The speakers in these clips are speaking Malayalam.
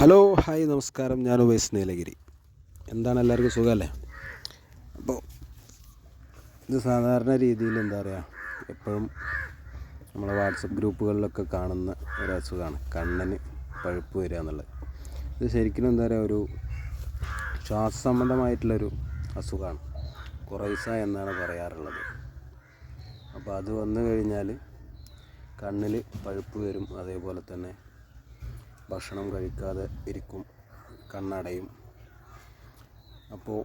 ഹലോ ഹായ് നമസ്കാരം. ഞാൻ ഉവൈസ് നീലഗിരി. എന്താണ്, എല്ലാവർക്കും സുഖമല്ലേ? അപ്പോൾ ഇത് സാധാരണ രീതിയിൽ എന്താ പറയുക, എപ്പോഴും നമ്മളെ വാട്സപ്പ് ഗ്രൂപ്പുകളിലൊക്കെ കാണുന്ന ഒരു അസുഖമാണ് കണ്ണിന് പഴുപ്പ് വരിക എന്നുള്ളത്. ഇത് ശരിക്കും എന്താ പറയുക, ഒരു ശ്വാസ സംബന്ധമായിട്ടുള്ളൊരു അസുഖമാണ്. കൊറൈസ എന്നാണ് പറയാറുള്ളത്. അപ്പോൾ അത് വന്നു കഴിഞ്ഞാൽ കണ്ണിൽ പഴുപ്പ് വരും, അതേപോലെ തന്നെ ഭക്ഷണം കഴിക്കാതെ ഇരിക്കും, കണ്ണടയും. അപ്പോൾ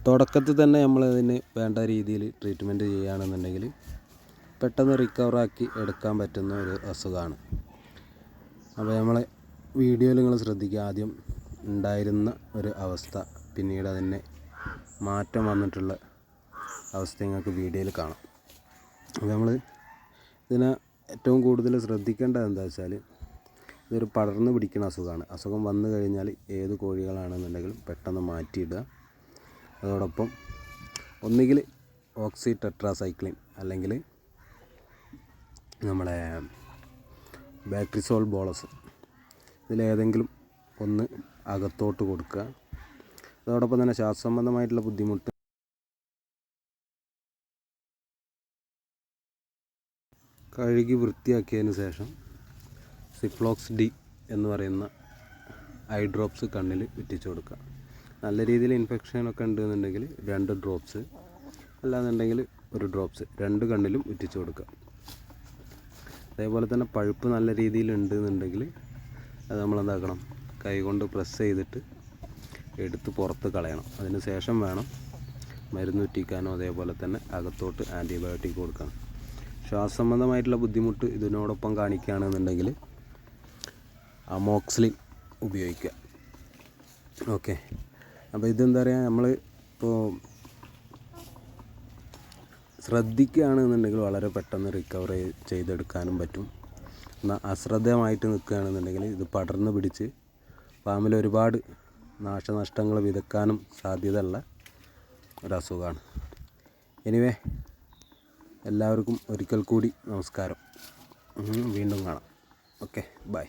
തുടക്കത്തിൽ തന്നെ നമ്മളതിന് വേണ്ട രീതിയിൽ ട്രീറ്റ്മെൻറ്റ് ചെയ്യുകയാണെന്നുണ്ടെങ്കിൽ പെട്ടെന്ന് റിക്കവറാക്കി എടുക്കാൻ പറ്റുന്ന ഒരു അസുഖമാണ്. അപ്പോൾ നമ്മളെ വീഡിയോയിൽ നിങ്ങൾ ശ്രദ്ധിക്കുക, ആദ്യം ഉണ്ടായിരുന്ന ഒരു അവസ്ഥ പിന്നീട് അതിന് മാറ്റം വന്നിട്ടുള്ള അവസ്ഥ നിങ്ങൾക്ക് വീഡിയോയിൽ കാണാം. അപ്പോൾ നമ്മൾ ഇതിനെ ഏറ്റവും കൂടുതൽ ശ്രദ്ധിക്കേണ്ടത് എന്താ വെച്ചാൽ, ഇതൊരു പടർന്ന് പിടിക്കുന്ന അസുഖമാണ്. അസുഖം വന്നു കഴിഞ്ഞാൽ ഏത് കോഴികളാണെന്നുണ്ടെങ്കിലും പെട്ടെന്ന് മാറ്റിയിടുക. അതോടൊപ്പം ഒന്നുകിൽ ഓക്സി ടെട്രാസൈക്ലിൻ അല്ലെങ്കിൽ നമ്മളെ ബാക്ടറിസോൾ ബോളസ്, ഇതിലേതെങ്കിലും ഒന്ന് അകത്തോട്ട് കൊടുക്കുക. അതോടൊപ്പം തന്നെ ശ്വാസസംബന്ധമായിട്ടുള്ള ബുദ്ധിമുട്ട് കഴുകി വൃത്തിയാക്കിയതിന് ശേഷം സിപ്ലോക്സ് ഡി എന്ന് പറയുന്ന ഐ ഡ്രോപ്സ് കണ്ണിൽ ഇറ്റിച്ചു കൊടുക്കുക. നല്ല രീതിയിൽ ഇൻഫെക്ഷനൊക്കെ ഉണ്ടെന്നുണ്ടെങ്കിൽ 2 ഡ്രോപ്സ്, അല്ലാന്നുണ്ടെങ്കിൽ 1 ഡ്രോപ്സ് 2 കണ്ണിലും ഇറ്റിച്ചു കൊടുക്കുക. അതേപോലെ തന്നെ പഴുപ്പ് നല്ല രീതിയിൽ ഉണ്ടെന്നുണ്ടെങ്കിൽ അത് നമ്മളെന്താക്കണം, കൈകൊണ്ട് പ്രസ് ചെയ്തിട്ട് എടുത്ത് പുറത്ത് കളയണം. അതിന് ശേഷം വേണം മരുന്ന് ഉറ്റിക്കാനോ അതേപോലെ തന്നെ അകത്തോട്ട് ആൻറ്റിബയോട്ടിക് കൊടുക്കണം. ശ്വാസസംബന്ധമായിട്ടുള്ള ബുദ്ധിമുട്ട് ഇതിനോടൊപ്പം കാണിക്കുകയാണെന്നുണ്ടെങ്കിൽ അമോക്സിലിൻ ഉപയോഗിക്കുക. ഓക്കെ. അപ്പോൾ ഇതെന്താ പറയുക, നമ്മൾ ഇപ്പോൾ ശ്രദ്ധിക്കുകയാണെന്നുണ്ടെങ്കിൽ വളരെ പെട്ടെന്ന് റിക്കവർ ചെയ്തെടുക്കാനും പറ്റും. എന്നാൽ അശ്രദ്ധമായിട്ട് നിൽക്കുകയാണെന്നുണ്ടെങ്കിൽ ഇത് പടർന്ന് പിടിച്ച് ഫാമിൽ ഒരുപാട് നാശനഷ്ടങ്ങൾ വിതക്കാനും സാധ്യതയുള്ള ഒരസുഖമാണ്. എനിവേ, എല്ലാവർക്കും ഒരിക്കൽ കൂടി നമസ്കാരം. വീണ്ടും കാണാം. Okay, by.